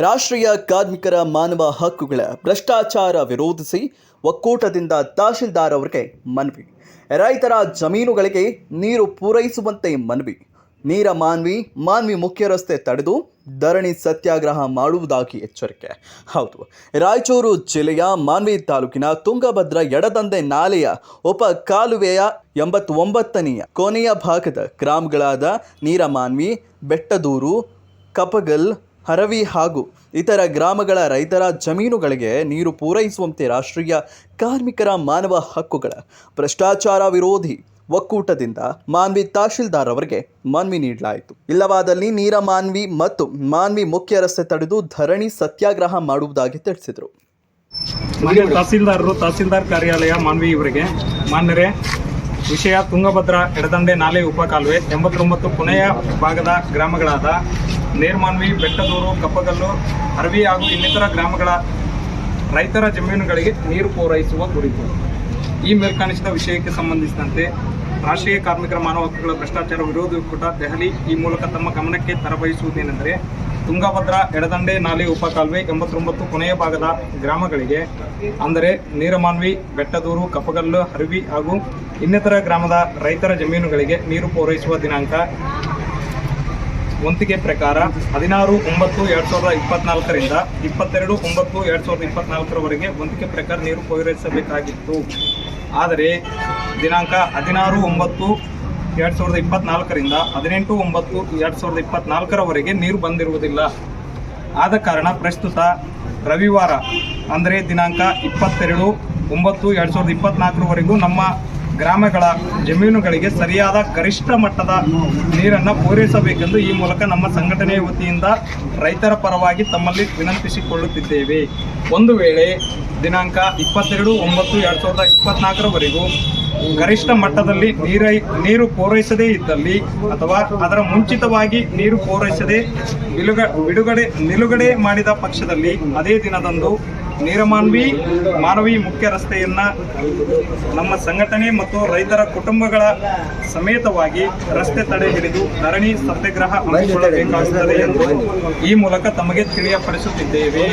ರಾಷ್ಟ್ರೀಯ ಕಾರ್ಮಿಕರ ಮಾನವ ಹಕ್ಕುಗಳ ಭ್ರಷ್ಟಾಚಾರ ವಿರೋಧಿಸಿ ಒಕ್ಕೂಟದಿಂದ ತಹಶೀಲ್ದಾರ್ ಅವರಿಗೆ ಮನವಿ. ರೈತರ ಜಮೀನುಗಳಿಗೆ ನೀರು ಪೂರೈಸುವಂತೆ ಮನವಿ. ಮಾನ್ವಿ ಮುಖ್ಯ ರಸ್ತೆ ತಡೆದು ಧರಣಿ ಸತ್ಯಾಗ್ರಹ ಮಾಡುವುದಾಗಿ ಎಚ್ಚರಿಕೆ. ಹೌದು, ರಾಯಚೂರು ಜಿಲ್ಲೆಯ ಮಾನ್ವಿ ತಾಲೂಕಿನ ತುಂಗಭದ್ರಾ ಎಡದಂಡೆ ನಾಲೆಯ ಉಪ ಕಾಲುವೆಯ 89ನೆಯ ಕೊನೆಯ ಭಾಗದ ಗ್ರಾಮಗಳಾದ ನೀರಮಾನ್ವಿ, ಬೆಟ್ಟದೂರು, ಕಪಗಲ್, ಹರವಿ ಹಾಗೂ ಇತರ ಗ್ರಾಮಗಳ ರೈತರ ಜಮೀನುಗಳಿಗೆ ನೀರು ಪೂರೈಸುವಂತೆ ರಾಷ್ಟ್ರೀಯ ಕಾರ್ಮಿಕರ ಮಾನವ ಹಕ್ಕುಗಳ ಭ್ರಷ್ಟಾಚಾರ ವಿರೋಧಿ ಒಕ್ಕೂಟದಿಂದ ಮಾನ್ವಿ ತಹಶೀಲ್ದಾರ್ ಅವರಿಗೆ ಮನವಿ ನೀಡಲಾಯಿತು. ಇಲ್ಲವಾದಲ್ಲಿ ನೀರಮಾನ್ವಿ ಮತ್ತು ಮಾನ್ವಿ ಮುಖ್ಯ ರಸ್ತೆ ತಡೆದು ಧರಣಿ ಸತ್ಯಾಗ್ರಹ ಮಾಡುವುದಾಗಿ ತಿಳಿಸಿದರು. ತಹಸೀಲ್ದಾರ್ ಕಾರ್ಯಾಲಯ ಮಾನ್ವಿ ಇವರಿಗೆ ಮಾನ್ಯರೇ, ವಿಷಯ ತುಂಗಭದ್ರಾ ಎಡದಂಡೆ ನಾಲೆ ಉಪಕಾಲುವೆ 89 ಕೊನೆಯ ಭಾಗದ ಗ್ರಾಮಗಳಾದ ನೇರ್ಮಾನ್ವಿ, ಬೆಟ್ಟದೂರು, ಕಪ್ಪಗಲ್ಲು, ಹರವಿ ಹಾಗೂ ಇನ್ನಿತರ ಗ್ರಾಮಗಳ ರೈತರ ಜಮೀನುಗಳಿಗೆ ನೀರು ಪೂರೈಸುವ ಕುರಿತು ಈ ಮೇಲ್ಕಾಣಿಸಿದ ವಿಷಯಕ್ಕೆ ಸಂಬಂಧಿಸಿದಂತೆ ರಾಷ್ಟ್ರೀಯ ಕಾರ್ಮಿಕರ ಮಾನವ ಹಕ್ಕುಗಳ ಭ್ರಷ್ಟಾಚಾರ ವಿರೋಧಿ ಒಕ್ಕೂಟ ದೆಹಲಿ ಈ ಮೂಲಕ ತಮ್ಮ ಗಮನಕ್ಕೆ ತರಬಯಸುವುದೇನೆಂದರೆ, ತುಂಗಭದ್ರಾ ಎಡದಂಡೆ ನಾಲೆ ಉಪಕಾಲುವೆ 89 ಕೊನೆಯ ಭಾಗದ ಗ್ರಾಮಗಳಿಗೆ ಅಂದರೆ ನೀರಮಾನ್ವಿ, ಬೆಟ್ಟದೂರು, ಕಪ್ಪಗಲ್ಲು, ಹರವಿ ಹಾಗೂ ಇನ್ನಿತರ ಗ್ರಾಮದ ರೈತರ ಜಮೀನುಗಳಿಗೆ ನೀರು ಪೂರೈಸುವ ದಿನಾಂಕ ವಂತಿಗೆ ಪ್ರಕಾರ 16/9/2024ರಿಂದ 22/9/2024ರವರೆಗೆ ವಂತಿಗೆ ಪ್ರಕಾರ ನೀರು ಪೂರೈಸಬೇಕಾಗಿತ್ತು. ಆದರೆ ದಿನಾಂಕ 16/9/2024ರಿಂದ 18/9/2024ರವರೆಗೆ ನೀರು ಬಂದಿರುವುದಿಲ್ಲ. ಆದ ಕಾರಣ ಪ್ರಸ್ತುತ ರವಿವಾರ ಅಂದರೆ ದಿನಾಂಕ 22/9/2024ರವರೆಗೂ ನಮ್ಮ ಗ್ರಾಮಗಳ ಜಮೀನುಗಳಿಗೆ ಸರಿಯಾದ ಗರಿಷ್ಠ ಮಟ್ಟದ ನೀರನ್ನು ಪೂರೈಸಬೇಕೆಂದು ಈ ಮೂಲಕ ನಮ್ಮ ಸಂಘಟನೆಯ ವತಿಯಿಂದ ರೈತರ ಪರವಾಗಿ ತಮ್ಮಲ್ಲಿ ವಿನಂತಿಸಿಕೊಳ್ಳುತ್ತಿದ್ದೇವೆ. ಒಂದು ವೇಳೆ ದಿನಾಂಕ 22/9/2024ರವರೆಗೂ ಗರಿಷ್ಠ ಮಟ್ಟದಲ್ಲಿ ನೀರು ಪೂರೈಸದೇ ಇದ್ದಲ್ಲಿ ಅಥವಾ ಅದರ ಮುಂಚಿತವಾಗಿ ನೀರು ಪೂರೈಸದೆ ನಿಲುಗಡೆ ಮಾಡಿದ ಪಕ್ಷದಲ್ಲಿ ಅದೇ ದಿನದಂದು ಮಾನವಿ ಮುಖ್ಯ ರಸ್ತೆಯನ್ನು ನಮ್ಮ ಸಂಘಟನೆ ಮತ್ತು ರೈತರ ಕುಟುಂಬಗಳ ಸಮೇತವಾಗಿ ರಸ್ತೆ ತಡೆ ಹಿಡಿದು ಧರಣಿ ಸತ್ಯಾಗ್ರಹ ಹಮ್ಮಿಕೊಳ್ಳಬೇಕಾಗುತ್ತದೆ ಎಂದು ಈ ಮೂಲಕ ತಮಗೆ ತಿಳಿಯಪಡಿಸುತ್ತಿದ್ದೇವೆ.